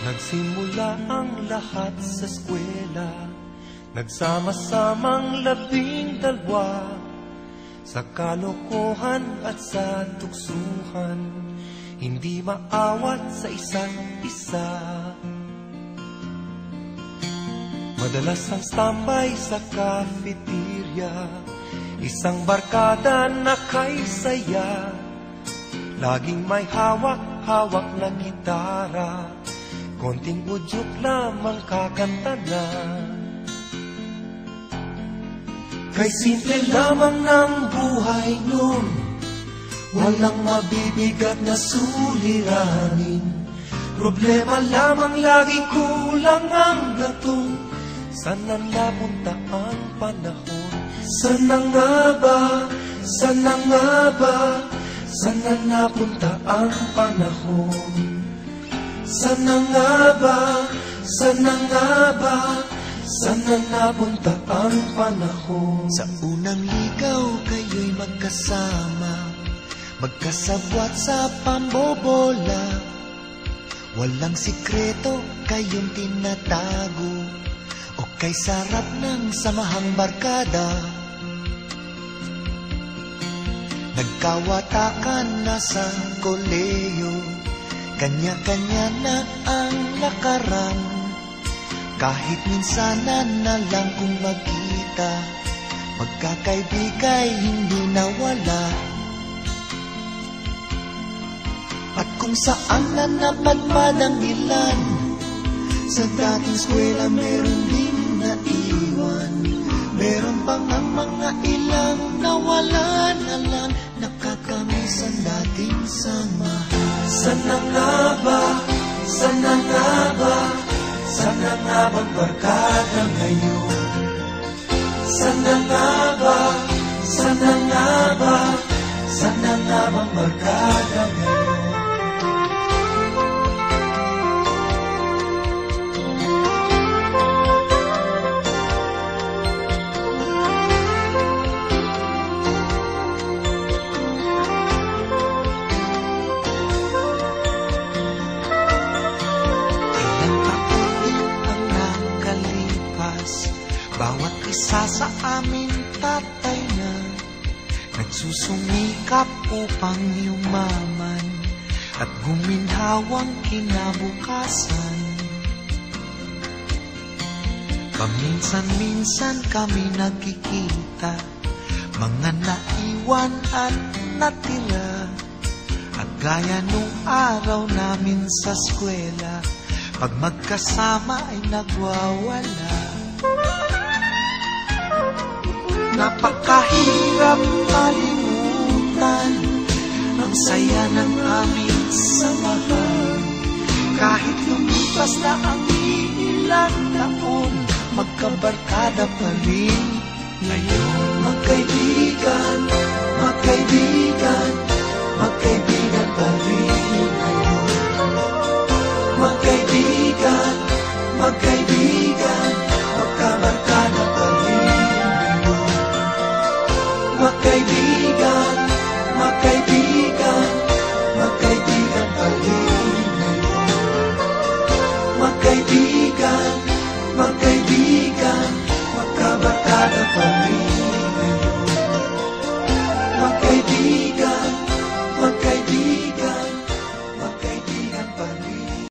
Nagsimula ang lahat sa eskwela, nagsama-samang 12 sa kalokohan at sa tuksuhan, hindi maawat sa isa't isa. Madalas ang standby sa cafeteria, isang barkada na kay saya, laging may hawak-hawak na gitara, konting udyok lamang kakanta na. Kay simple lamang ng buhay nun, walang mabibigat na suliranin. Problema lamang lagi, kulang ang gatong. Sana napunta ang panahon? Sana nga ba? Sana nga ba? Sana napunta ang panahon? Sana nga ba? Sana nga ba? Sana napunta ang panahon? Sa unang ligaw kayo'y magkasama, magkasabwat sa pambobola. Walang sikreto kayong tinatago, o kay sarap ng samahang barkada. Nagkawatakan na sa koleyo, kanya-kanya na ang lakaran. Kahit minsanan na lang kung magkita, magkakaibigay hindi nawala. At kung saan na napadpad ang ilan, sa dating eskwela meron din naiwan. Meron pang ang mga ilang nawala na lang, nakakamiss ang dating samahan. Sana nga ba? Sana nga ba? Sana nga bang barkada ngayon? Sana nga ba? Sana nga ba? Sana nga bang barkada ngayon? Bawat isa sa amin tatay na nagsusumikap upang yumaman at guminhawang kinabukasan. Paminsan-minsan kami nagkikita, mga naiwan at natira. At gaya nung araw namin sa eskwela, pag magkasama ay nagwawala. Napakahirap malimutan ang saya ng aming samahan. Kahit lumipas na ang ilang taon, magkabarkada pa rin ngayon. Magkaibigan, magkaibigan, magkaibigan.